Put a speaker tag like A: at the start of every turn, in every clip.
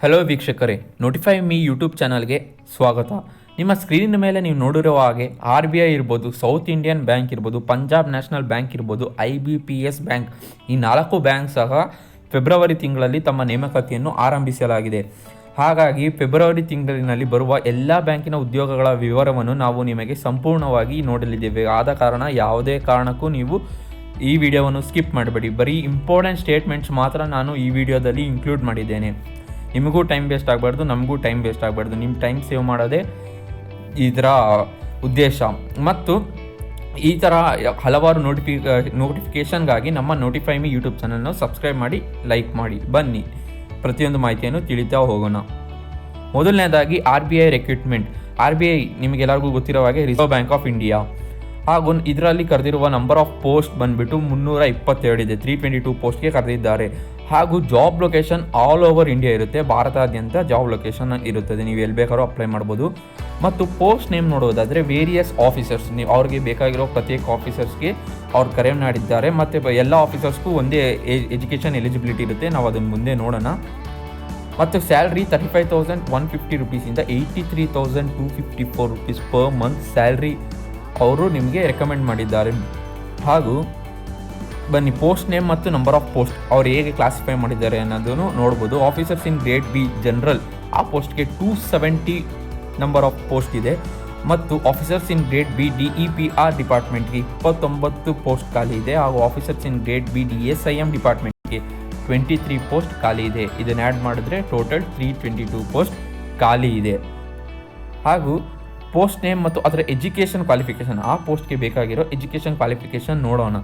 A: Hello ವೀಕ್ಷಕರೇ, notify me YouTube ಚಾನಲ್ಗೆ ಸ್ವಾಗತ. ನಿಮ್ಮ ಸ್ಕ್ರೀನ್ ಮೇಲೆ ನೀವು ನೋಡಿರುವ ಹಾಗೆ RBI ಇರ್ಬೋದು, ಸೌತ್ ಇಂಡಿಯನ್ ಬ್ಯಾಂಕ್ ಇರ್ಬೋದು, ಪಂಜಾಬ್ ನ್ಯಾಷನಲ್ ಬ್ಯಾಂಕ್ ಇರ್ಬೋದು, IBPS ಬ್ಯಾಂಕ್, ಈ 4 ಬ್ಯಾಂಕ್ ಸಹ ಫೆಬ್ರವರಿ ತಿಂಗಳಲ್ಲಿ ತಮ್ಮ ನೇಮಕಾತಿಯನ್ನು ಆರಂಭಿಸಲಾಗಿದೆ. ಹಾಗಾಗಿ ಫೆಬ್ರವರಿ ತಿಂಗಳಿನಲ್ಲಿ ಬರುವ ಎಲ್ಲ ಬ್ಯಾಂಕಿನ ಉದ್ಯೋಗಗಳ ವಿವರವನ್ನು ನಾವು ನಿಮಗೆ ಸಂಪೂರ್ಣವಾಗಿ ನೋಡಲಿದ್ದೇವೆ. ಆದ ಕಾರಣ ಯಾವುದೇ ಕಾರಣಕ್ಕೂ ನೀವು ಈ ವಿಡಿಯೋವನ್ನು ಸ್ಕಿಪ್ ಮಾಡಬೇಡಿ. ಬರೀ ಇಂಪಾರ್ಟೆಂಟ್ ಸ್ಟೇಟ್ಮೆಂಟ್ಸ್ ಮಾತ್ರ ನಾನು ಈ ವಿಡಿಯೋದಲ್ಲಿ ಇನ್ಕ್ಲೂಡ್ ಮಾಡಿದ್ದೇನೆ. ನಿಮಗೂ ಟೈಮ್ ವೇಸ್ಟ್ ಆಗಬಾರ್ದು, ನಮಗೂ ಟೈಮ್ ವೇಸ್ಟ್ ಆಗಬಾರ್ದು. ನಿಮ್ಮ ಟೈಮ್ ಸೇವ್ ಮಾಡೋದೇ ಇದರ ಉದ್ದೇಶ. ಮತ್ತು ಈ ಥರ ಹಲವಾರು ನೋಟಿಫಿಕೇಷನ್ಗಾಗಿ ನಮ್ಮ ನೋಟಿಫೈ ಮೀ ಯೂಟ್ಯೂಬ್ ಚಾನಲ್ನ ಸಬ್ಸ್ಕ್ರೈಬ್ ಮಾಡಿ, ಲೈಕ್ ಮಾಡಿ. ಬನ್ನಿ ಪ್ರತಿಯೊಂದು ಮಾಹಿತಿಯನ್ನು ತಿಳಿತಾ ಹೋಗೋಣ. ಮೊದಲನೇದಾಗಿ RBI ರಿಕ್ರೂಟ್ಮೆಂಟ್. RBI ನಿಮಗೆಲ್ಲರಿಗೂ ಗೊತ್ತಿರೋ ಹಾಗೆ ರಿಸರ್ವ್ ಬ್ಯಾಂಕ್ ಆಫ್ ಇಂಡಿಯಾ. ಹಾಗೂ ಇದರಲ್ಲಿ ಕರೆದಿರುವ ನಂಬರ್ ಆಫ್ ಪೋಸ್ಟ್ ಬಂದುಬಿಟ್ಟು 322 ಇದೆ. 322 ಪೋಸ್ಟ್ಗೆ ಕರೆದಿದ್ದಾರೆ. ಹಾಗೂ job location all over India ಇರುತ್ತೆ. ಭಾರತಾದ್ಯಂತ ಜಾಬ್ ಲೊಕೇಶನ್ ಇರುತ್ತದೆ, ನೀವು ಎಲ್ಲಿ ಬೇಕಾದ್ರೂ ಅಪ್ಲೈ ಮಾಡ್ಬೋದು. ಮತ್ತು ಪೋಸ್ಟ್ ನೇಮ್ ನೋಡೋದಾದರೆ ವೇರಿಯಸ್ ಆಫೀಸರ್ಸ್, ನೀವು ಅವ್ರಿಗೆ ಬೇಕಾಗಿರೋ ಪ್ರತ್ಯೇಕ ಆಫೀಸರ್ಸ್ಗೆ ಅವ್ರು ಕರೆ ಮಾಡಿದ್ದಾರೆ. ಮತ್ತು ಎಲ್ಲ ಆಫೀಸರ್ಸ್ಗೂ ಒಂದೇ ಎಜುಕೇಷನ್ ಎಲಿಜಿಬಿಲಿಟಿ ಇರುತ್ತೆ. ನಾವು ಅದನ್ನು ಮುಂದೆ ನೋಡೋಣ. ಮತ್ತು salary 35,150 ರುಪೀಸಿಂದ 83,254 rupees per month salary ಅವರು ನಿಮಗೆ ರೆಕಮೆಂಡ್ ಮಾಡಿದ್ದಾರೆ. ಹಾಗೂ ಬನ್ನಿ ಪೋಸ್ಟ್ ನೇಮ್ ಮತ್ತು ನಂಬರ್ ಆಫ್ ಪೋಸ್ಟ್ ಅವ್ರು ಹೇಗೆ ಕ್ಲಾಸಿಫೈ ಮಾಡಿದ್ದಾರೆ ಅನ್ನೋದನ್ನು ನೋಡ್ಬೋದು. Officers in grade B general, ಆ ಪೋಸ್ಟ್ಗೆ 270 ನಂಬರ್ ಆಫ್ ಪೋಸ್ಟ್ ಇದೆ. ಮತ್ತು officers in grade B DEPR ಡಿಪಾರ್ಟ್ಮೆಂಟ್ಗೆ 29 post ಖಾಲಿ ಇದೆ. ಹಾಗೂ officers in grade B DSIM ಡಿಪಾರ್ಟ್ಮೆಂಟ್ಗೆ 23 post ಖಾಲಿ ಇದೆ. ಇದನ್ನು ಆ್ಯಡ್ ಮಾಡಿದ್ರೆ ಟೋಟಲ್ 322 ಪೋಸ್ಟ್ ಖಾಲಿ ಇದೆ. ಹಾಗೂ ಪೋಸ್ಟ್ ನೇಮ್ ಮತ್ತು ಅದರ ಎಜುಕೇಷನ್ ಕ್ವಾಲಿಫಿಕೇಷನ್, ಆ ಪೋಸ್ಟ್ಗೆ ಬೇಕಾಗಿರೋ ಎಜುಕೇಷನ್ ಕ್ವಾಲಿಫಿಕೇಷನ್ ನೋಡೋಣ.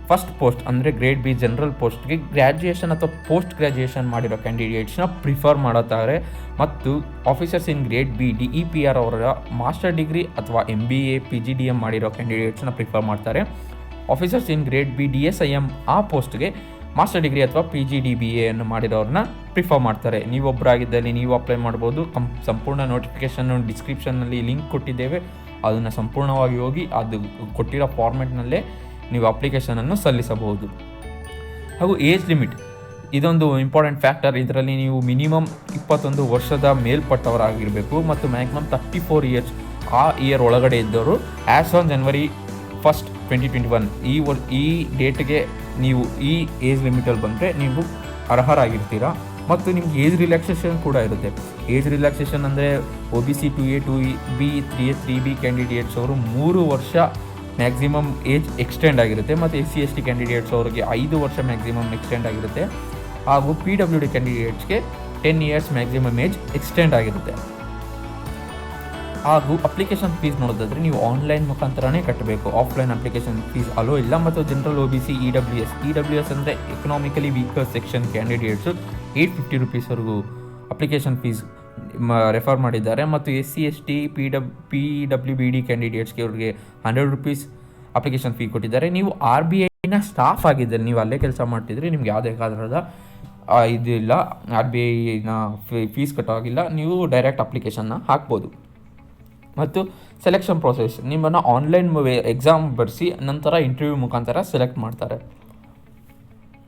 A: ಫಸ್ಟ್ ಪೋಸ್ಟ್ ಅಂದರೆ ಗ್ರೇಡ್ ಬಿ ಜನರಲ್ ಪೋಸ್ಟ್ಗೆ ಗ್ರ್ಯಾಜುಯೇಷನ್ ಅಥವಾ ಪೋಸ್ಟ್ ಗ್ರ್ಯಾಜುಯೇಷನ್ ಮಾಡಿರೋ ಕ್ಯಾಂಡಿಡೇಟ್ಸ್ನ ಪ್ರಿಫರ್ ಮಾಡುತ್ತಾರೆ. ಮತ್ತು officers in grade B DEPR ಅವರ ಮಾಸ್ಟರ್ ಡಿಗ್ರಿ ಅಥವಾ MBA PGDM ಮಾಡಿರೋ ಕ್ಯಾಂಡಿಡೇಟ್ಸ್ನ ಪ್ರಿಫರ್ ಮಾಡ್ತಾರೆ. Officers in grade B DSIM ಆ ಪೋಸ್ಟ್ಗೆ ಮಾಸ್ಟರ್ ಡಿಗ್ರಿ ಅಥವಾ PGDBA ಅನ್ನು ಮಾಡಿರೋರನ್ನ ಪ್ರಿಫರ್ ಮಾಡ್ತಾರೆ. ನೀವೊಬ್ಬರಾಗಿದ್ದಲ್ಲಿ ನೀವು ಅಪ್ಲೈ ಮಾಡ್ಬೋದು. ಸಂಪೂರ್ಣ ನೋಟಿಫಿಕೇಷನ್ ಡಿಸ್ಕ್ರಿಪ್ಷನ್ನಲ್ಲಿ ಲಿಂಕ್ ಕೊಟ್ಟಿದ್ದೇವೆ, ಅದನ್ನು ಸಂಪೂರ್ಣವಾಗಿ ಹೋಗಿ ಅದು ಕೊಟ್ಟಿರೋ ಫಾರ್ಮೆಟ್ನಲ್ಲೇ ನೀವು ಅಪ್ಲಿಕೇಶನನ್ನು ಸಲ್ಲಿಸಬಹುದು. ಹಾಗೂ ಏಜ್ ಲಿಮಿಟ್ ಇದೊಂದು ಇಂಪಾರ್ಟೆಂಟ್ ಫ್ಯಾಕ್ಟರ್. ಇದರಲ್ಲಿ ನೀವು ಮಿನಿಮಮ್ 21 ವರ್ಷದ ಮೇಲ್ಪಟ್ಟವರಾಗಿರಬೇಕು ಮತ್ತು ಮ್ಯಾಕ್ಸಿಮಮ್ 34 ಇಯರ್ಸ್ ಆ ಇಯರ್ ಒಳಗಡೆ ಇದ್ದವರು ಆ್ಯಸ್ ಆನ್ January 1, 2021 ಈ ಡೇಟ್ಗೆ ನೀವು ಈ ಏಜ್ ಲಿಮಿಟಲ್ಲಿ ಬಂದರೆ ನೀವು ಅರ್ಹರಾಗಿರ್ತೀರಾ. ಮತ್ತು ನಿಮ್ಗೆ ಏಜ್ ರಿಲ್ಯಾಕ್ಸೇಷನ್ ಕೂಡ ಇರುತ್ತೆ. ಏಜ್ ರಿಲ್ಯಾಕ್ಸೇಷನ್ ಅಂದರೆ OBC 2A 2B 3A 3B candidates ಅವರು 3 ವರ್ಷ ಮ್ಯಾಕ್ಸಿಮಮ್ ಏಜ್ ಎಕ್ಸ್ಟೆಂಡ್ ಆಗಿರುತ್ತೆ. ಮತ್ತು SC ST ಕ್ಯಾಂಡಿಡೇಟ್ಸ್ ಅವರಿಗೆ 5 ವರ್ಷ ಮ್ಯಾಕ್ಸಿಮಮ್ ಎಕ್ಸ್ಟೆಂಡ್ ಆಗಿರುತ್ತೆ. ಹಾಗೂ PWD ಕ್ಯಾಂಡಿಡೇಟ್ಸ್ಗೆ 10 years maximum age extend ಆಗಿರುತ್ತೆ. ಹಾಗೂ ಅಪ್ಲಿಕೇಶನ್ ಫೀಸ್ ನೋಡೋದಾದರೆ ನೀವು ಆನ್ಲೈನ್ ಮುಖಾಂತರನೇ ಕಟ್ಟಬೇಕು. ಆಫ್ಲೈನ್ ಅಪ್ಲಿಕೇಶನ್ ಫೀಸ್ ಅಲೋ ಇಲ್ಲ. ಮತ್ತು ಜನರಲ್ OBC EWS ಅಂದರೆ ಎಕನಾಮಿಕಲಿ ವೀಕರ್ ಸೆಕ್ಷನ್ ಕ್ಯಾಂಡಿಡೇಟ್ಸು 850 ರುಪೀಸ್ವರೆಗೂ ಅಪ್ಲಿಕೇಶನ್ ಫೀಸ್ ರೆಫರ್ ಮಾಡಿದ್ದಾರೆ. ಮತ್ತು SC ST PWBD ಕ್ಯಾಂಡಿಡೇಟ್ಸ್ಗೆ ಅವ್ರಿಗೆ 100 ರುಪೀಸ್ ಅಪ್ಲಿಕೇಶನ್ ಫೀ ಕೊಟ್ಟಿದ್ದಾರೆ. ನೀವು RBIನ ಸ್ಟಾಫ್ ಆಗಿದ್ದರೆ, ನೀವು ಅಲ್ಲೇ ಕೆಲಸ ಮಾಡ್ತಿದ್ರೆ ನಿಮ್ಗೆ ಯಾವುದೇ ಕಾರಣದ ಇದಿಲ್ಲ, RBIನ ಫೀಸ್ ಕಟ್ಟೋಗಿಲ್ಲ, ನೀವು ಡೈರೆಕ್ಟ್ ಅಪ್ಲಿಕೇಶನ್ನ ಹಾಕ್ಬೋದು. ಮತ್ತು ಸೆಲೆಕ್ಷನ್ ಪ್ರೊಸೆಸ್, ನಿಮ್ಮನ್ನು ಆನ್ಲೈನ್ ಎಕ್ಸಾಮ್ ಬರೆಸಿ ನಂತರ ಇಂಟರ್ವ್ಯೂ ಮುಖಾಂತರ ಸೆಲೆಕ್ಟ್ ಮಾಡ್ತಾರೆ.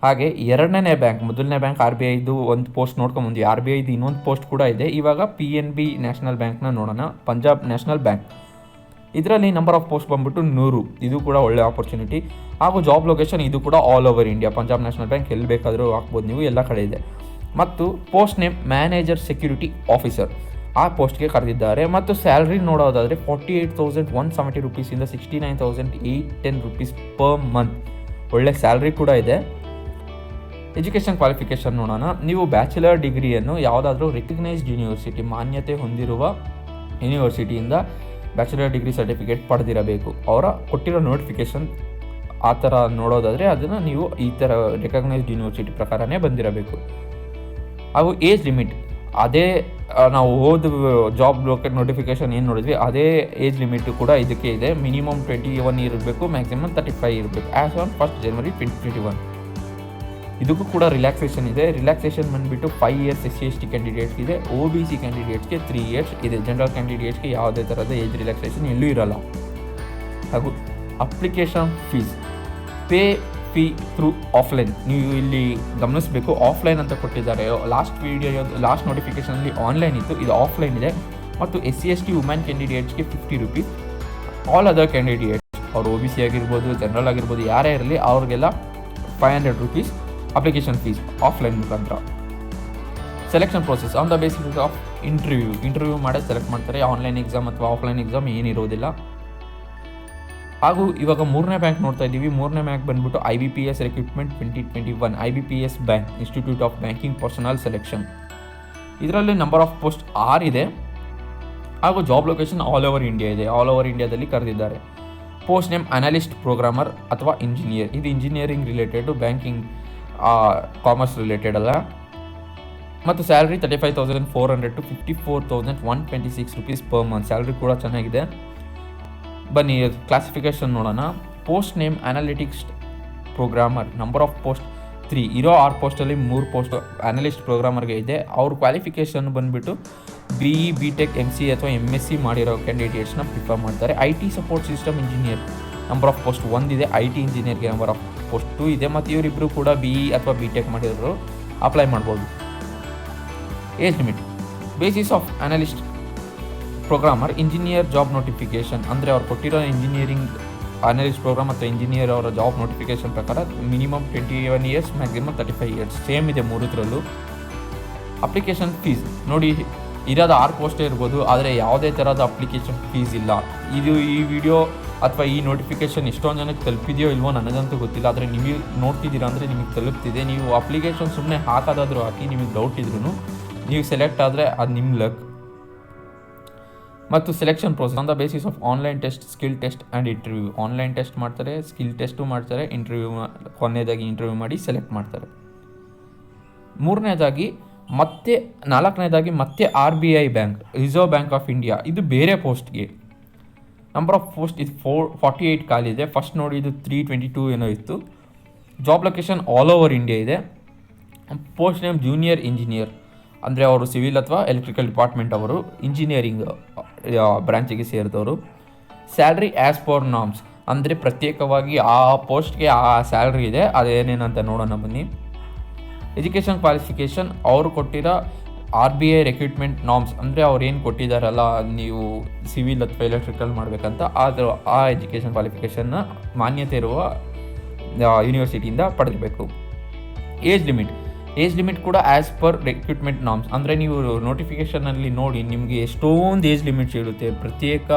A: ಹಾಗೆ ಎರಡನೇ ಬ್ಯಾಂಕ್, ಮೊದಲನೇ ಬ್ಯಾಂಕ್ RBIದು ಒಂದು ಪೋಸ್ಟ್ ನೋಡ್ಕೊಂಬಂದ್ವಿ. RBIದು ಇನ್ನೊಂದು ಪೋಸ್ಟ್ ಕೂಡ ಇದೆ. ಇವಾಗ PNB ನ್ಯಾಷನಲ್ ಬ್ಯಾಂಕ್ನ ನೋಡೋಣ. ಪಂಜಾಬ್ ನ್ಯಾಷನಲ್ ಬ್ಯಾಂಕ್, ಇದರಲ್ಲಿ ನಂಬರ್ ಆಫ್ ಪೋಸ್ಟ್ ಬಂದ್ಬಿಟ್ಟು 100. ಇದು ಕೂಡ ಒಳ್ಳೆ ಆಪರ್ಚುನಿಟಿ. ಹಾಗೂ ಜಾಬ್ ಲೊಕೇಶನ್ ಇದು ಕೂಡ all over India. Punjab National bank ಎಲ್ಲಿ ಬೇಕಾದರೂ ಹಾಕ್ಬೋದು ನೀವು, ಎಲ್ಲ ಕಡೆ ಇದೆ. ಮತ್ತು post name manager security officer ಆ ಪೋಸ್ಟ್ಗೆ ಕರೆದಿದ್ದಾರೆ. ಮತ್ತು ಸ್ಯಾಲ್ರಿ ನೋಡೋದಾದರೆ 48,170 ರುಪೀಸಿಂದ 69,810 ರುಪೀಸ್ ಪರ್ ಮಂತ್. ಒಳ್ಳೆ ಸ್ಯಾಲ್ರಿ ಕೂಡ ಇದೆ. ಎಜುಕೇಷನ್ ಕ್ವಾಲಿಫಿಕೇಷನ್ ನೋಡೋಣ. ನೀವು ಬ್ಯಾಚುಲರ್ ಡಿಗ್ರಿಯನ್ನು ಯಾವುದಾದ್ರೂ ರೆಕಗ್ನೈಸ್ಡ್ ಯೂನಿವರ್ಸಿಟಿ, ಮಾನ್ಯತೆ ಹೊಂದಿರುವ ಯೂನಿವರ್ಸಿಟಿಯಿಂದ ಬ್ಯಾಚುಲರ್ ಡಿಗ್ರಿ ಸರ್ಟಿಫಿಕೇಟ್ ಪಡೆದಿರಬೇಕು. ಅವರ ಕೊಟ್ಟಿರೋ ನೋಟಿಫಿಕೇಷನ್ ಆ ಥರ ನೋಡೋದಾದರೆ ಅದನ್ನು ನೀವು ಈ ಥರ ರೆಕಗ್ನೈಸ್ಡ್ ಯೂನಿವರ್ಸಿಟಿ ಪ್ರಕಾರನೇ ಬಂದಿರಬೇಕು. ಹಾಗೂ ಏಜ್ ಲಿಮಿಟ್ ಅದೇ ನಾವು ಜಾಬ್ ನೋಟಿಫಿಕೇಷನ್ ಏನು ನೋಡಿದ್ವಿ ಅದೇ ಏಜ್ ಲಿಮಿಟ್ ಕೂಡ ಇದಕ್ಕೆ ಇದೆ. ಮಿನಿಮಮ್ 21 ಇರಬೇಕು, ಮ್ಯಾಕ್ಸಿಮಮ್ 35 ಇರಬೇಕು ಆ್ಯಸ್ ಆನ್ 1 January 2021. ಇದಕ್ಕೂ ಕೂಡ ರಿಲ್ಯಾಕ್ಸೇಷನ್ ಇದೆ. ರಿಲ್ಯಾಕ್ಸೇಷನ್ ಬಂದುಬಿಟ್ಟು 5 ಇಯರ್ಸ್ SC ST ಕ್ಯಾಂಡಿಡೇಟ್ಸ್ ಇದೆ. OBC ಕ್ಯಾಂಡಿಡೇಟ್ಸ್ಗೆ 3 ಇಯರ್ಸ್ ಇದೆ. ಜನರಲ್ ಕ್ಯಾಂಡಿಡೇಟ್ಸ್ಗೆ ಯಾವುದೇ ಥರದ ಏಜ್ ರಿಲ್ಯಾಕ್ಸೇಷನ್ ಎಲ್ಲೂ ಇರಲ್ಲ. ಹಾಗೂ application fees pay fee through offline. ನೀವು ಇಲ್ಲಿ ಗಮನಿಸಬೇಕು, ಆಫ್ಲೈನ್ ಅಂತ ಕೊಟ್ಟಿದ್ದಾರೆ. ಲಾಸ್ಟ್ ನೋಟಿಫಿಕೇಷನಲ್ಲಿ ಆನ್ಲೈನ್ ಇತ್ತು, ಇದು ಆಫ್ಲೈನ್ ಇದೆ. ಮತ್ತು SC/ST ವುಮೆನ್ ಕ್ಯಾಂಡಿಡೇಟ್ಸ್ಗೆ 50 ರೂಪೀಸ್. ಆಲ್ ಅದರ್ ಕ್ಯಾಂಡಿಡೇಟ್ಸ್, ಅವರು OBC ಆಗಿರ್ಬೋದು, ಜನರಲ್ ಆಗಿರ್ಬೋದು, ಯಾರೇ ಇರಲಿ ಅವ್ರಿಗೆಲ್ಲ 500 ರೂಪೀಸ್ ಅಪ್ಲಿಕೇಶನ್ ಫೀಸ್ ಆಫ್ಲೈನ್ ಮುಖಾಂತರ. Selection process on the basis of interview ಮಾಡಿ ಸೆಲೆಕ್ಟ್ ಮಾಡ್ತಾರೆ. ಆನ್ಲೈನ್ ಎಕ್ಸಾಮ್ ಅಥವಾ ಆಫ್ಲೈನ್ ಎಕ್ಸಾಮ್ ಏನಿರೋದಿಲ್ಲ. ಹಾಗೂ ಇವಾಗ 3ನೇ ಬ್ಯಾಂಕ್ ನೋಡ್ತಾ ಇದ್ದೀವಿ. 3ನೇ ಬ್ಯಾಂಕ್ ಬಂದ್ಬಿಟ್ಟು IBPS recruitment 2021, IBPS bank, institute of banking personal selection. ಇದರಲ್ಲಿ ನಂಬರ್ ಆಫ್ ಪೋಸ್ಟ್ 6 ಇದೆ. ಹಾಗೂ job location all over India ಇದೆ. ಆಲ್ ಓವರ್ ಇಂಡಿಯಾದಲ್ಲಿ ಕರೆದಿದ್ದಾರೆ. ಪೋಸ್ಟ್ ನೇಮ್ ಅನಾಲಿಸ್ಟ್, ಪ್ರೋಗ್ರಾಮರ್ ಅಥವಾ ಇಂಜಿನಿಯರ್. ಇದು engineering related, banking commerce related ಅಲ್ಲ. ಮತ್ತು salary 35,400 to 54,126 rupees per month. Salary ಕೂಡ ಚೆನ್ನಾಗಿದೆ. ಬನ್ನಿ ಕ್ಲಾಸಿಫಿಕೇಷನ್ ನೋಡೋಣ. Post name analytics programmer, number of post 3 ಇರೋ. 6 ಪೋಸ್ಟಲ್ಲಿ 3 ಪೋಸ್ಟ್ ಅನಾಲಿಸ್ಟ್ ಪ್ರೋಗ್ರಾಮರ್ಗೆ ಇದೆ. ಅವ್ರ ಕ್ವಾಲಿಫಿಕೇಷನ್ ಬಂದುಬಿಟ್ಟು BE, BTech, MCA ಅಥವಾ MSc ಮಾಡಿರೋ ಕ್ಯಾಂಡಿಡೇಟ್ಸ್ನ ಪ್ರಿಫರ್ ಮಾಡ್ತಾರೆ. IT support system engineer number of post 1 ಇದೆ. IT ಇಂಜಿನಿಯರ್ಗೆ ನಂಬರ್ ಆಫ್ ಪೋಸ್ಟ್ 2 ಇದೆ. ಮತ್ತು ಇವರಿಬ್ಬರು ಕೂಡ BE ಅಥವಾ BTech ಮಾಡಿರೋರು ಅಪ್ಲೈ ಮಾಡ್ಬೋದು. Age limit basis of analyst programmer engineer job notification, ಅಂದರೆ ಅವ್ರು ಕೊಟ್ಟಿರೋ ಇಂಜಿನಿಯರಿಂಗ್ ಅನಾಲಿಸ್ಟ್ ಪ್ರೋಗ್ರಾಮ್ ಅಥವಾ ಇಂಜಿನಿಯರ್ ಅವರ ಜಾಬ್ ನೋಟಿಫಿಕೇಷನ್ ಪ್ರಕಾರ minimum 21 years, maximum 35 years. Same ಇದೆ 3 ಅಪ್ಲಿಕೇಶನ್ ಫೀಸ್ ನೋಡಿ, ಇರೋದು 6 ಪೋಸ್ಟೇ ಇರ್ಬೋದು, ಆದರೆ ಯಾವುದೇ ಥರದ ಅಪ್ಲಿಕೇಶನ್ ಫೀಸ್ ಇಲ್ಲ. ಈ ವಿಡಿಯೋ ಅಥವಾ ಈ ನೋಟಿಫಿಕೇಷನ್ ಎಷ್ಟೊಂದು ಜನಕ್ಕೆ ತಲುಪಿದೆಯೋ ಇಲ್ವೋ ನನಗಂತೂ ಗೊತ್ತಿಲ್ಲ. ಆದರೆ ನಿಮಗೆ ನೋಡ್ತಿದ್ದೀರಾ ಅಂದರೆ ನಿಮಗೆ ತಲುಪ್ತಿದೆ. ನೀವು ಅಪ್ಲಿಕೇಶನ್ ಸುಮ್ಮನೆ ಹಾಕೋದಾದರೂ ಹಾಕಿ, ನಿಮಗೆ ಡೌಟ್ ಇದ್ರೂ ನೀವು ಸೆಲೆಕ್ಟ್ ಆದರೆ ಅದು ನಿಮ್ಮ ಲಕ್. ಮತ್ತು selection process on the basis of online test, skill test and interview. Online test ಮಾಡ್ತಾರೆ, ಸ್ಕಿಲ್ ಟೆಸ್ಟು ಮಾಡ್ತಾರೆ, ಕೊನೆಯದಾಗಿ ಇಂಟರ್ವ್ಯೂ ಮಾಡಿ ಸೆಲೆಕ್ಟ್ ಮಾಡ್ತಾರೆ. 4ನೇದಾಗಿ ಮತ್ತೆ RBI bank, reserve bank of India. ಇದು ಬೇರೆ ಪೋಸ್ಟ್ಗೆ. ನಂಬರ್ ಆಫ್ ಪೋಸ್ಟ್ ಇದು 48 ಖಾಲಿದೆ. ಫಸ್ಟ್ ನೋಡಿ ಇದು 322 ಏನೋ ಇತ್ತು. Job location all over India ಇದೆ. ಪೋಸ್ಟ್ ನೇಮ್ ಜೂನಿಯರ್ ಇಂಜಿನಿಯರ್, ಅಂದರೆ ಅವರು ಸಿವಿಲ್ ಅಥವಾ ಎಲೆಕ್ಟ್ರಿಕಲ್ ಡಿಪಾರ್ಟ್ಮೆಂಟ್ ಅವರು, ಇಂಜಿನಿಯರಿಂಗ್ ಬ್ರಾಂಚಿಗೆ ಸೇರಿದವರು. ಸ್ಯಾಲ್ರಿ ಆ್ಯಸ್ ಪರ್ ನಾರ್ಮ್ಸ್, ಅಂದರೆ ಪ್ರತ್ಯೇಕವಾಗಿ ಆ ಪೋಸ್ಟ್ಗೆ ಆ ಸ್ಯಾಲ್ರಿ ಇದೆ. ಅದೇನೇನಂತ ನೋಡೋಣ ಬನ್ನಿ. ಎಜುಕೇಷನ್ ಕ್ವಾಲಿಫಿಕೇಷನ್ ಅವರು ಕೊಟ್ಟಿರೋ RBI ರಿಕ್ರೂಟ್ಮೆಂಟ್ ನಾರ್ಮ್ಸ್, ಅಂದರೆ ಅವ್ರು ಏನು ಕೊಟ್ಟಿದ್ದಾರಲ್ಲ, ನೀವು ಸಿವಿಲ್ ಅಥವಾ ಎಲೆಕ್ಟ್ರಿಕಲ್ ಮಾಡಬೇಕಂತ, ಆ ಎಜುಕೇಷನ್ ಕ್ವಾಲಿಫಿಕೇಷನ್ನ ಮಾನ್ಯತೆ ಇರುವ ಯೂನಿವರ್ಸಿಟಿಯಿಂದ ಪಡೆಯಬೇಕು. ಏಜ್ ಲಿಮಿಟ್ ಕೂಡ ಆ್ಯಸ್ ಪರ್ ರಿಕ್ರೂಟ್ಮೆಂಟ್ ನಾರ್ಮ್ಸ್, ಅಂದರೆ ನೀವು ನೋಟಿಫಿಕೇಷನಲ್ಲಿ ನೋಡಿ ನಿಮಗೆ ಎಷ್ಟೊಂದು ಏಜ್ ಲಿಮಿಟ್ಸ್ ಇರುತ್ತೆ. ಪ್ರತ್ಯೇಕ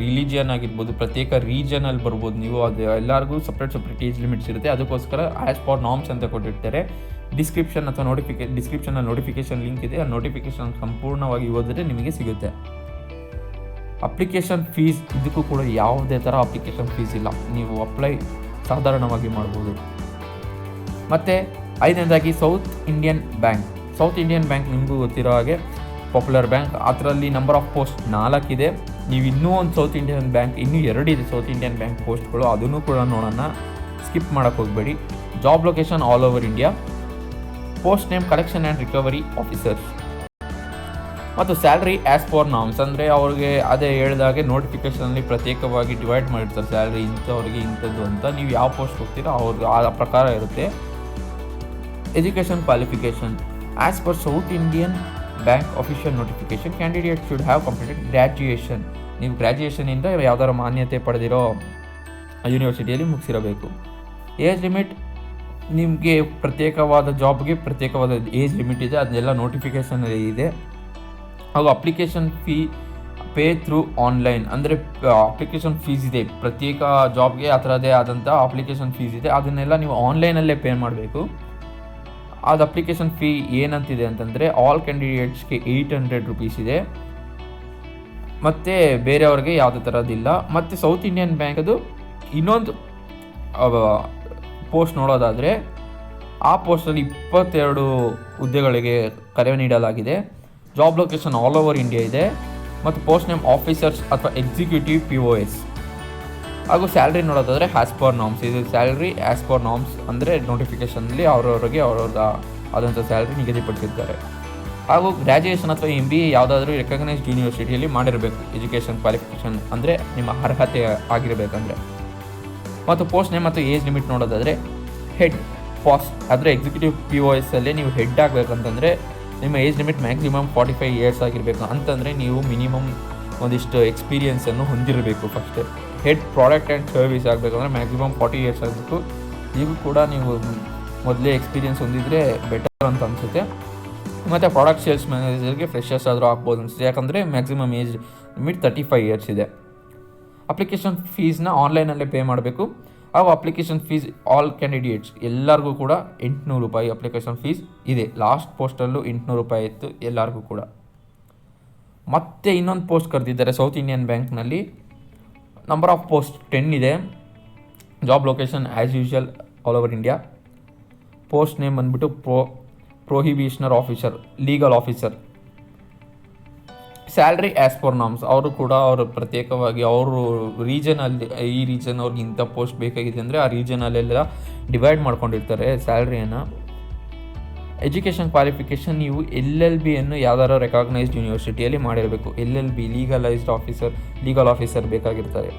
A: ರಿಲಿಜಿಯನ್ ಆಗಿರ್ಬೋದು, ಪ್ರತ್ಯೇಕ ರೀಜನಲ್ಲಿ ಬರ್ಬೋದು ನೀವು. ಅದು ಎಲ್ಲರಿಗೂ ಸಪ್ರೇಟ್ ಏಜ್ ಲಿಮಿಟ್ಸ್ ಇರುತ್ತೆ. ಅದಕ್ಕೋಸ್ಕರ ಆ್ಯಸ್ ಪರ್ ನಾರ್ಮ್ಸ್ ಅಂತ ಕೊಟ್ಟಿರ್ತಾರೆ. ಡಿಸ್ಕ್ರಿಪ್ಷನ್ ಅಥವಾ ಡಿಸ್ಕ್ರಿಪ್ಷನಲ್ಲಿ ನೋಟಿಫಿಕೇಷನ್ ಲಿಂಕ್ ಇದೆ. ಆ ನೋಟಿಫಿಕೇಷನ್ ಸಂಪೂರ್ಣವಾಗಿ ಓದಿದ್ರೆ ನಿಮಗೆ ಸಿಗುತ್ತೆ. ಅಪ್ಲಿಕೇಶನ್ ಫೀಸ್, ಇದಕ್ಕೂ ಕೂಡ ಯಾವುದೇ ಥರ ಅಪ್ಲಿಕೇಶನ್ ಫೀಸ್ ಇಲ್ಲ. ನೀವು ಅಪ್ಲೈ ಸಾಧಾರಣವಾಗಿ ಮಾಡ್ಬೋದು. ಮತ್ತು 5ನೇದಾಗಿ ಸೌತ್ ಇಂಡಿಯನ್ ಬ್ಯಾಂಕ್ ನಿಮಗೂ ಗೊತ್ತಿರೋ ಹಾಗೆ ಪಾಪ್ಯುಲರ್ ಬ್ಯಾಂಕ್. ಅದರಲ್ಲಿ ನಂಬರ್ ಆಫ್ ಪೋಸ್ಟ್ 4 ಇದೆ. ನೀವು ಇನ್ನೂ ಒಂದು ಸೌತ್ ಇಂಡಿಯನ್ ಬ್ಯಾಂಕ್, ಇನ್ನೂ 2 ಇದೆ ಸೌತ್ ಇಂಡಿಯನ್ ಬ್ಯಾಂಕ್ ಪೋಸ್ಟ್ಗಳು, ಅದನ್ನು ಕೂಡ ನೋಡೋಣ. ಸ್ಕಿಪ್ ಮಾಡೋಕ್ಕೆ ಹೋಗಬೇಡಿ. Job location all over India. Post name collection and recovery officers. ಮತ್ತು ಸ್ಯಾಲ್ರಿ ಆ್ಯಸ್ ಪರ್ ನಾರ್ಮ್ಸ್, ಅಂದರೆ ಅವ್ರಿಗೆ ಅದೇ ಹೇಳಿದಾಗೆ ನೋಟಿಫಿಕೇಷನಲ್ಲಿ ಪ್ರತ್ಯೇಕವಾಗಿ ಡಿವೈಡ್ ಮಾಡಿರ್ತಾರೆ ಸ್ಯಾಲ್ರಿ, ಇಂಥವ್ರಿಗೆ ಇಂಥದ್ದು ಅಂತ. ನೀವು ಯಾವ ಪೋಸ್ಟ್ ಹೋಗ್ತೀರೋ ಅವ್ರಿಗೆ ಆ ಪ್ರಕಾರ ಇರುತ್ತೆ. Education qualification as per south Indian bank official notification, candidate should have completed graduation. ನೀವು ಗ್ರ್ಯಾಜುಯೇಷನಿಂದ ಯಾವ್ದಾದ್ರು ಮಾನ್ಯತೆ ಪಡೆದಿರೋ ಯೂನಿವರ್ಸಿಟಿಯಲ್ಲಿ ಮುಗಿಸಿರಬೇಕು. ಏಜ್ ಲಿಮಿಟ್, ನಿಮಗೆ ಪ್ರತ್ಯೇಕವಾದ ಜಾಬ್ಗೆ ಪ್ರತ್ಯೇಕವಾದ ಏಜ್ ಲಿಮಿಟ್ ಇದೆ. ಅದನ್ನೆಲ್ಲ ನೋಟಿಫಿಕೇಷನಲ್ಲಿ ಇದೆ. ಹಾಗೂ application fee pay through online, ಅಂದರೆ ಅಪ್ಲಿಕೇಶನ್ ಫೀಸ್ ಇದೆ. ಪ್ರತ್ಯೇಕ ಜಾಬ್ಗೆ ಆ ಥರದೇ ಆದಂಥ ಅಪ್ಲಿಕೇಶನ್ ಫೀಸ್ ಇದೆ. ಅದನ್ನೆಲ್ಲ ನೀವು ಆನ್ಲೈನಲ್ಲೇ ಪೇ ಮಾಡಬೇಕು. ಅದು ಅಪ್ಲಿಕೇಶನ್ ಫೀ ಏನಂತಿದೆ ಅಂತಂದರೆ ಆಲ್ ಕ್ಯಾಂಡಿಡೇಟ್ಸ್ಗೆ 800 ರೂಪೀಸ್ ಇದೆ. ಮತ್ತು ಬೇರೆಯವ್ರಿಗೆ ಯಾವುದೇ ಥರದ್ದಿಲ್ಲ. ಮತ್ತು ಸೌತ್ ಇಂಡಿಯನ್ ಬ್ಯಾಂಕದು ಇನ್ನೊಂದು ಪೋಸ್ಟ್ ನೋಡೋದಾದರೆ, ಆ ಪೋಸ್ಟಲ್ಲಿ 22 ಹುದ್ದೆಗಳಿಗೆ ಕರೆ ನೀಡಲಾಗಿದೆ. Job location all over India ಇದೆ. ಮತ್ತು ಪೋಸ್ಟ್ ನೇಮ್ ಆಫೀಸರ್ಸ್ ಅಥವಾ ಎಕ್ಸಿಕ್ಯೂಟಿವ್ POS. ಹಾಗೂ ಸ್ಯಾಲ್ರಿ ನೋಡೋದಾದರೆ ಆ್ಯಸ್ ಪರ್ ನಾರ್ಮ್ಸ್. ಇದು ಸ್ಯಾಲ್ರಿ ಆ್ಯಸ್ ಪರ್ ನಾರ್ಮ್ಸ್, ಅಂದರೆ ನೋಟಿಫಿಕೇಷನಲ್ಲಿ ಅವ್ರವ್ರಿಗೆ ಆದಂಥ ಸ್ಯಾಲ್ರಿ ನಿಗದಿಪಡಿಸಿರ್ತಾರೆ. ಹಾಗೂ ಗ್ರ್ಯಾಜುಯೇಷನ್ ಅಥವಾ MBA ಯಾವುದಾದ್ರೂ ರೆಕಗ್ನೈಸ್ಡ್ ಯೂನಿವರ್ಸಿಟಿಯಲ್ಲಿ ಮಾಡಿರಬೇಕು. ಎಜುಕೇಷನ್ ಕ್ವಾಲಿಫಿಕೇಷನ್ ಅಂದರೆ ನಿಮ್ಮ ಅರ್ಹತೆ ಆಗಿರಬೇಕಂದ್ರೆ. ಮತ್ತು ಪೋಸ್ಟ್ ನೇಮ್ ಮತ್ತು ಏಜ್ ಲಿಮಿಟ್ ನೋಡೋದಾದರೆ ಹೆಡ್ ಪಾಸ್ಟ್ ಅಂದರೆ ಎಕ್ಸಿಕ್ಯೂಟಿವ್ POS ಅಲ್ಲಿ ನೀವು ಹೆಡ್ ಆಗಬೇಕಂತಂದರೆ ನಿಮ್ಮ ಏಜ್ ಲಿಮಿಟ್ ಮ್ಯಾಕ್ಸಿಮಮ್ 45 ಇಯರ್ಸ್ ಆಗಿರಬೇಕು. ಅಂತಂದರೆ ನೀವು ಮಿನಿಮಮ್ ಒಂದಿಷ್ಟು ಎಕ್ಸ್ಪೀರಿಯೆನ್ಸನ್ನು ಹೊಂದಿರಬೇಕು. First head product and service ಆಗಬೇಕಂದ್ರೆ ಮ್ಯಾಕ್ಸಿಮಮ್ 40 ಇಯರ್ಸ್ ಆಗಬೇಕು. ಈಗೂ ಕೂಡ ನೀವು ಮೊದಲೇ ಎಕ್ಸ್ಪೀರಿಯೆನ್ಸ್ ಹೊಂದಿದರೆ ಬೆಟರ್ ಅಂತ ಅನಿಸುತ್ತೆ. ಮತ್ತು ಪ್ರಾಡಕ್ಟ್ ಸೇಲ್ಸ್ ಮ್ಯಾನೇಜರ್ಗೆ ಫ್ರೆಶರ್ಸ್ ಆದರೂ ಆಗ್ಬೋದು ಅನಿಸುತ್ತೆ, ಯಾಕಂದರೆ ಮ್ಯಾಕ್ಸಿಮಮ್ ಏಜ್ ಲಿಮಿಟ್ 35 ಇಯರ್ಸ್ ಇದೆ. ಅಪ್ಲಿಕೇಶನ್ ಫೀಸ್ನ ಆನ್ಲೈನಲ್ಲೇ ಪೇ ಮಾಡಬೇಕು. ಹಾಗೂ ಅಪ್ಲಿಕೇಶನ್ ಫೀಸ್ ಆಲ್ ಕ್ಯಾಂಡಿಡೇಟ್ಸ್ ಎಲ್ಲರಿಗೂ ಕೂಡ 800 ರೂಪಾಯಿ ಅಪ್ಲಿಕೇಶನ್ ಫೀಸ್ ಇದೆ. ಲಾಸ್ಟ್ ಪೋಸ್ಟಲ್ಲೂ 800 ರೂಪಾಯಿ ಇತ್ತು ಎಲ್ಲರಿಗೂ ಕೂಡ. ಮತ್ತೆ ಇನ್ನೊಂದು ಪೋಸ್ಟ್ ಕರೆದಿದ್ದಾರೆ ಸೌತ್ ಇಂಡಿಯನ್ ಬ್ಯಾಂಕ್ನಲ್ಲಿ. ನಂಬರ್ ಆಫ್ ಪೋಸ್ಟ್ 10 ಇದೆ. Job location as usual all over India. Post name ಬಂದುಬಿಟ್ಟು probationer officer, legal officer. Salary as per norms. ಅವರು ಕೂಡ ಅವರು ಪ್ರತ್ಯೇಕವಾಗಿ ಅವರು ರೀಜನಲ್ಲಿ, ಈ ರೀಜನ್ ಅವ್ರಿಗೆ ಇಂಥ ಪೋಸ್ಟ್ ಬೇಕಾಗಿದೆ ಅಂದರೆ ಆ ರೀಜನಲ್ಲೆಲ್ಲ ಡಿವೈಡ್ ಮಾಡ್ಕೊಂಡಿರ್ತಾರೆ ಸ್ಯಾಲ್ರಿಯನ್ನು. ಎಜುಕೇಷನ್ ಕ್ವಾಲಿಫಿಕೇಷನ್ ನೀವು LLBಯನ್ನು ಯಾವ್ದಾರು ರೆಕಾಗ್ನೈಸ್ಡ್ ಯೂನಿವರ್ಸಿಟಿಯಲ್ಲಿ ಮಾಡಿರಬೇಕು. LLB ಲೀಗಲ್ ಆಫೀಸರ್ ಬೇಕಾಗಿರ್ತಾರೆ.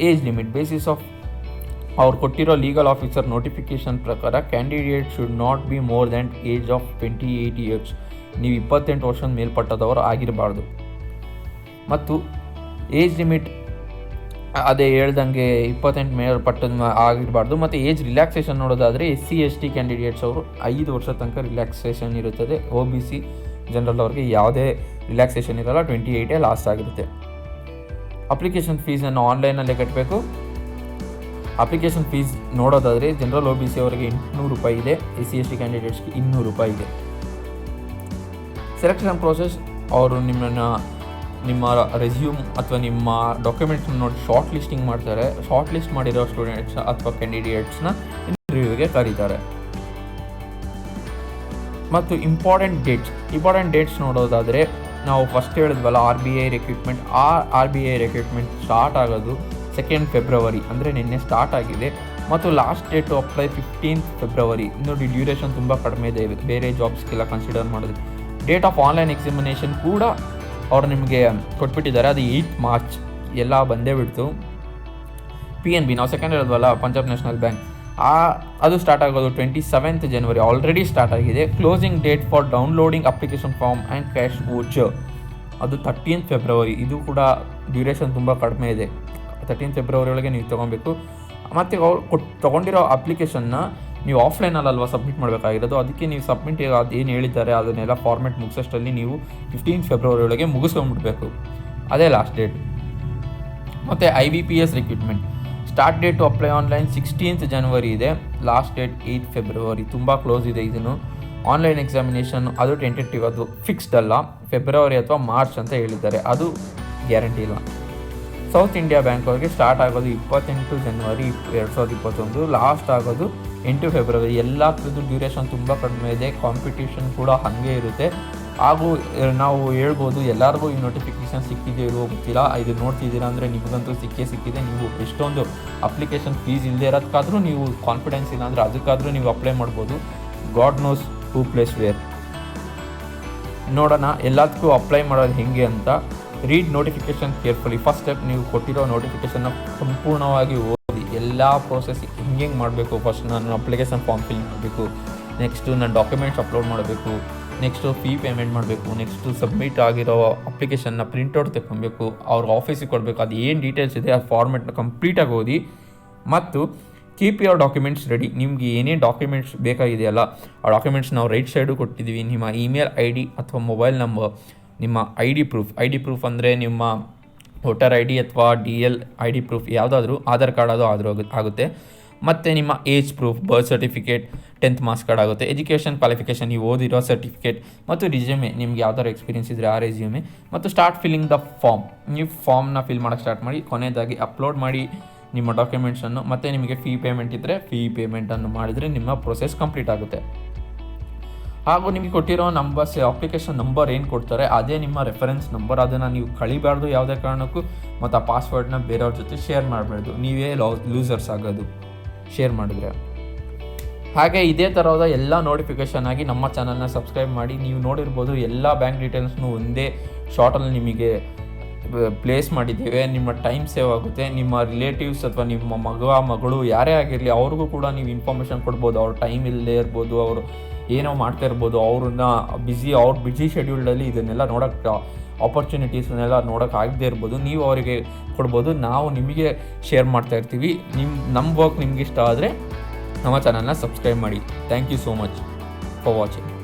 A: ಏಜ್ ಲಿಮಿಟ್ ಬೇಸಿಸ್ ಆಫ್ ಅವ್ರು ಕೊಟ್ಟಿರೋ ಲೀಗಲ್ ಆಫೀಸರ್ ನೋಟಿಫಿಕೇಷನ್ ಪ್ರಕಾರ candidate should not be more than age of 28 years. ನೀವು 28 ವರ್ಷದ ಮೇಲ್ಪಟ್ಟದವರು ಆಗಿರಬಾರ್ದು. ಮತ್ತು ಏಜ್ ಲಿಮಿಟ್ ಅದೇ ಹೇಳ್ದಂಗೆ 28 ಮೇಲ್ಪಟ್ಟದ ಆಗಿರಬಾರ್ದು. ಮತ್ತು ಏಜ್ ರಿಲ್ಯಾಕ್ಸೇಷನ್ ನೋಡೋದಾದರೆ SC/ST ಕ್ಯಾಂಡಿಡೇಟ್ಸ್ ಅವರು 5 ವರ್ಷದ ತನಕ ರಿಲ್ಯಾಕ್ಸೇಷನ್ ಇರುತ್ತದೆ. OBC ಜನರಲ್ ಅವ್ರಿಗೆ ಯಾವುದೇ ರಿಲ್ಯಾಕ್ಸೇಷನ್ ಇರಲ್ಲ, 28 ಲಾಸ್ಟ್ ಆಗಿರುತ್ತೆ. ಅಪ್ಲಿಕೇಶನ್ ಫೀಸನ್ನು ಆನ್ಲೈನಲ್ಲೇ ಕಟ್ಟಬೇಕು. ಅಪ್ಲಿಕೇಶನ್ ಫೀಸ್ ನೋಡೋದಾದರೆ ಜನರಲ್ OBC ಅವರಿಗೆ 800 ರೂಪಾಯಿ ಇದೆ, SC/ST ಕ್ಯಾಂಡಿಡೇಟ್ಸ್ಗೆ 200 ರೂಪಾಯಿ ಇದೆ. ಸೆಲೆಕ್ಷನ್ ಪ್ರೋಸೆಸ್, ಅವರು ನಿಮ್ಮ ರೆಸ್ಯೂಮ್ ಅಥವಾ ನಿಮ್ಮ ಡಾಕ್ಯುಮೆಂಟ್ಸ್ನ ನೋಡಿ ಶಾರ್ಟ್ ಲಿಸ್ಟಿಂಗ್ ಮಾಡ್ತಾರೆ. ಶಾರ್ಟ್ ಲಿಸ್ಟ್ ಮಾಡಿರೋ ಸ್ಟೂಡೆಂಟ್ಸ್ ಅಥವಾ ಕ್ಯಾಂಡಿಡೇಟ್ಸ್ನ ಇಂಟರ್ವ್ಯೂಗೆ ಕರೀತಾರೆ. ಮತ್ತು ಇಂಪಾರ್ಟೆಂಟ್ ಡೇಟ್ಸ್ ನೋಡೋದಾದರೆ ನಾವು ಫಸ್ಟ್ ಹೇಳಿದ್ವಲ್ಲ RBI recruitment. RBI recruitment start ಆಗೋದು 2 ಫೆಬ್ರವರಿ, ಅಂದರೆ ನಿನ್ನೆ ಸ್ಟಾರ್ಟ್ ಆಗಿದೆ. ಮತ್ತು last date to apply 15 February. ನೋಡಿ ಡ್ಯೂರೇಷನ್ ತುಂಬ ಕಡಿಮೆ ಇದೆ ಬೇರೆ ಜಾಬ್ಸ್ಗೆಲ್ಲ ಕನ್ಸಿಡರ್ ಮಾಡಿದ್ರೆ. ಡೇಟ್ ಆಫ್ ಆನ್ಲೈನ್ ಎಕ್ಸಾಮಿನೇಷನ್ ಕೂಡ ಅವರು ನಿಮಗೆ ಕೊಟ್ಬಿಟ್ಟಿದ್ದಾರೆ, ಅದು 8 ಮಾರ್ಚ್. ಎಲ್ಲ ಬಂದೇ ಬಿಡ್ತು. PNB ನಾವು ಸೆಕೆಂಡ್ ಹೇಳಿದ್ವಲ್ಲ ಪಂಜಾಬ್ ನ್ಯಾಷನಲ್ ಬ್ಯಾಂಕ್, ಅದು ಸ್ಟಾರ್ಟ್ ಆಗೋದು 27 ಜನವರಿ, ಆಲ್ರೆಡಿ ಸ್ಟಾರ್ಟ್ ಆಗಿದೆ. Closing date for downloading application form and cash voucher ಅದು 13 ಫೆಬ್ರವರಿ. ಇದು ಕೂಡ ಡ್ಯೂರೇಷನ್ ತುಂಬ ಕಡಿಮೆ ಇದೆ. 13 ಫೆಬ್ರವರಿ ಒಳಗೆ ನೀವು ತೊಗೊಬೇಕು. ಮತ್ತು ಅವ್ರು ತೊಗೊಂಡಿರೋ ಅಪ್ಲಿಕೇಶನ್ನ ನೀವು ಆಫ್ಲೈನಲ್ಲಲ್ವ ಸಬ್ಮಿಟ್ ಮಾಡಬೇಕಾಗಿರೋದು. ಅದಕ್ಕೆ ನೀವು ಸಬ್ಮಿಟ್ ಅದೇನು ಹೇಳಿದ್ದಾರೆ ಅದನ್ನೆಲ್ಲ ಫಾರ್ಮೆಟ್ ಮುಗಿಸೋಷ್ಟರಲ್ಲಿ ನೀವು 15 ಫೆಬ್ರವರಿ ಒಳಗೆ ಮುಗಿಸ್ಕೊಂಡ್ಬಿಡ್ಬೇಕು. ಅದೇ ಲಾಸ್ಟ್ ಡೇಟ್. ಮತ್ತು IBPS recruitment start date to apply online 16 ಜನವರಿ ಇದೆ. ಲಾಸ್ಟ್ ಡೇಟ್ 8 ಫೆಬ್ರವರಿ. ತುಂಬ ಕ್ಲೋಸ್ ಇದೆ ಇದನ್ನು. ಆನ್ಲೈನ್ ಎಕ್ಸಾಮಿನೇಷನ್ ಅದು ಟೆಂಟೇಟಿವ್, ಅದು ಫಿಕ್ಸ್ಡ್ ಅಲ್ಲ. ಫೆಬ್ರವರಿ ಅಥವಾ ಮಾರ್ಚ್ ಅಂತ ಹೇಳಿದ್ದಾರೆ, ಅದು ಗ್ಯಾರಂಟಿ ಇಲ್ಲ. ಸೌತ್ ಇಂಡಿಯಾ ಬ್ಯಾಂಕ್ ಅವರಿಗೆ ಸ್ಟಾರ್ಟ್ ಆಗೋದು 28 ಜನವರಿ 2021, ಲಾಸ್ಟ್ ಆಗೋದು 8 ಫೆಬ್ರವರಿ. ಎಲ್ಲದರದ್ದು ಡ್ಯೂರೇಷನ್ ತುಂಬ ಕಡಿಮೆ ಇದೆ. ಕಾಂಪಿಟೇಷನ್ ಕೂಡ ಹಾಗೆ ಇರುತ್ತೆ. ಹಾಗೂ ನಾವು ಹೇಳ್ಬೋದು ಎಲ್ಲರಿಗೂ ಈ ನೋಟಿಫಿಕೇಷನ್ ಸಿಕ್ಕಿದೆ ಇರೋ ಗೊತ್ತಿಲ್ಲ. ಇದು ನೋಡ್ತಿದ್ದೀರಾ ಅಂದರೆ ನಿಮಗಂತೂ ಸಿಕ್ಕಿದೆ. ನೀವು ಎಷ್ಟೊಂದು ಅಪ್ಲಿಕೇಶನ್ ಫೀಸ್ ಇಲ್ಲದೆ ಇರೋದಕ್ಕಾದರೂ ನೀವು ಕಾನ್ಫಿಡೆನ್ಸ್ ಇಲ್ಲ ಅಂದರೆ ಅದಕ್ಕಾದರೂ ನೀವು ಅಪ್ಲೈ ಮಾಡ್ಬೋದು. God knows who place where. ನೋಡೋಣ ಎಲ್ಲದಕ್ಕೂ ಅಪ್ಲೈ ಮಾಡೋದು ಹೇಗೆ ಅಂತ. Read notification carefully. First step, ನೀವು ಕೊಟ್ಟಿರೋ ನೋಟಿಫಿಕೇಷನ್ನ ಸಂಪೂರ್ಣವಾಗಿ ಓದಿ. ಎಲ್ಲ ಪ್ರೋಸೆಸ್ ಹೆಂಗೆ ಮಾಡಬೇಕು. ಫಸ್ಟ್ ನಾನು ಅಪ್ಲಿಕೇಶನ್ ಫಾರ್ಮ್ ಫಿಲ್ ಮಾಡಬೇಕು, ನೆಕ್ಸ್ಟು ನನ್ನ ಡಾಕ್ಯುಮೆಂಟ್ಸ್ ಅಪ್ಲೋಡ್ ಮಾಡಬೇಕು, ನೆಕ್ಸ್ಟು ಫೀ ಪೇಮೆಂಟ್ ಮಾಡಬೇಕು, ನೆಕ್ಸ್ಟು ಸಬ್ಮಿಟ್ ಆಗಿರೋ ಅಪ್ಲಿಕೇಶನ್ನ ಪ್ರಿಂಟೌಟ್ ತೆಕ್ಕೊಬೇಕು, ಅವ್ರ ಆಫೀಸಿಗೆ ಕೊಡಬೇಕು. ಅದು ಏನು ಡೀಟೇಲ್ಸ್ ಇದೆ ಆ ಫಾರ್ಮೆಟ್ನ ಕಂಪ್ಲೀಟಾಗಿ ಓದಿ. ಮತ್ತು ಕೀಪ್ ಯುವರ್ ಡಾಕ್ಯುಮೆಂಟ್ಸ್ ರೆಡಿ. ನಿಮಗೆ ಏನೇನು ಡಾಕ್ಯುಮೆಂಟ್ಸ್ ಬೇಕಾಗಿದೆಯಲ್ಲ ಆ ಡಾಕ್ಯುಮೆಂಟ್ಸ್ ನಾವು ರೈಟ್ ಸೈಡು ಕೊಟ್ಟಿದ್ದೀವಿ. ನಿಮ್ಮ ಇಮೇಲ್ ID ಅಥವಾ ಮೊಬೈಲ್ ನಂಬರ್, ನಿಮ್ಮ ID ಪ್ರೂಫ್ ಅಂದರೆ ನಿಮ್ಮ ವೋಟರ್ ID ಅಥವಾ DL ID ಪ್ರೂಫ್ ಯಾವುದಾದ್ರೂ, ಆಧಾರ್ ಕಾರ್ಡ್ ಅದು ಆಗುತ್ತೆ. ಮತ್ತು ನಿಮ್ಮ age proof, birth certificate, 10th marks card ಆಗುತ್ತೆ. ಎಜುಕೇಷನ್ ಕ್ವಾಲಿಫಿಕೇಷನ್, ನೀವು ಓದಿರೋ ಸರ್ಟಿಫಿಕೇಟ್, ಮತ್ತು ರಿಸ್ಯೂಮೆ, ನಿಮ್ಗೆ ಯಾವ್ದಾದ್ರು ಎಕ್ಸ್ಪೀರಿಯನ್ಸ್ ಇದ್ದರೆ ಆ ರೆಸ್ಯೂಮೆ. ಮತ್ತು ಸ್ಟಾರ್ಟ್ ಫಿಲ್ಲಿಂಗ್ ದ ಫಾರ್ಮ್. ನೀವು ಫಾರ್ಮ್ನ ಫಿಲ್ ಮಾಡೋಕ್ಕೆ ಸ್ಟಾರ್ಟ್ ಮಾಡಿ. ಕೊನೆಯದಾಗಿ ಅಪ್ಲೋಡ್ ಮಾಡಿ ನಿಮ್ಮ ಡಾಕ್ಯುಮೆಂಟ್ಸನ್ನು. ಮತ್ತು ನಿಮಗೆ ಫೀ ಪೇಮೆಂಟ್ ಇದ್ದರೆ ಫೀ ಪೇಮೆಂಟನ್ನು ಮಾಡಿದರೆ ನಿಮ್ಮ ಪ್ರೊಸೆಸ್ ಕಂಪ್ಲೀಟ್ ಆಗುತ್ತೆ. ಹಾಗೂ ನಿಮಗೆ ಕೊಟ್ಟಿರೋ ನಂಬರ್ಸ್, ಅಪ್ಲಿಕೇಶನ್ ನಂಬರ್ ಏನು ಕೊಡ್ತಾರೆ ಅದೇ ನಿಮ್ಮ ರೆಫರೆನ್ಸ್ ನಂಬರ್. ಅದನ್ನು ನೀವು ಕಳಿಬಾರ್ದು ಯಾವುದೇ ಕಾರಣಕ್ಕೂ. ಮತ್ತು ಆ ಪಾಸ್ವರ್ಡ್ನ ಬೇರೆಯವ್ರ ಜೊತೆ ಶೇರ್ ಮಾಡಬಾರ್ದು. ನೀವೇ ಲೂಸರ್ಸ್ ಆಗೋದು ಶೇರ್ ಮಾಡಿದ್ರೆ. ಹಾಗೆ ಇದೇ ಥರದ ಎಲ್ಲ ನೋಟಿಫಿಕೇಷನ್ ಆಗಿ ನಮ್ಮ ಚಾನಲ್ನ ಸಬ್ಸ್ಕ್ರೈಬ್ ಮಾಡಿ. ನೀವು ನೋಡಿರ್ಬೋದು ಎಲ್ಲ ಬ್ಯಾಂಕ್ ಡೀಟೇಲ್ಸ್ನು ಒಂದೇ ಶಾರ್ಟಲ್ಲಿ ನಿಮಗೆ ಪ್ಲೇಸ್ ಮಾಡಿದ್ದೇವೆ. ನಿಮ್ಮ ಟೈಮ್ ಸೇವ್ ಆಗುತ್ತೆ. ನಿಮ್ಮ ರಿಲೇಟಿವ್ಸ್ ಅಥವಾ ನಿಮ್ಮ ಮಗಳು ಯಾರೇ ಆಗಿರಲಿ ಅವ್ರಿಗೂ ಕೂಡ ನೀವು ಇನ್ಫಾರ್ಮೇಷನ್ ಕೊಡ್ಬೋದು. ಅವ್ರ ಟೈಮ್ ಇಲ್ಲದೆ ಇರ್ಬೋದು, ಅವರು ಏನೋ ಮಾಡ್ತಾ ಇರ್ಬೋದು, ಅವ್ರ ಬ್ಯುಸಿ ಶೆಡ್ಯೂಲ್ಡಲ್ಲಿ ಇದನ್ನೆಲ್ಲ ನೋಡೋಕ್ಕೆ ಆಪರ್ಚುನಿಟೀಸ್ನೆಲ್ಲ ನೋಡೋಕೆ ಆಗದೆ ಇರ್ಬೋದು. ನೀವು ಅವರಿಗೆ ಕೊಡ್ಬೋದು. ನಾವು ನಿಮಗೆ ಶೇರ್ ಮಾಡ್ತಾ ಇರ್ತೀವಿ. ನಮ್ಮ ವರ್ಕ್ ನಿಮ್ಗೆ ಇಷ್ಟ ಆದರೆ ನಮ್ಮ ಚಾನಲ್ನ ಸಬ್ಸ್ಕ್ರೈಬ್ ಮಾಡಿ. Thank you so much for watching.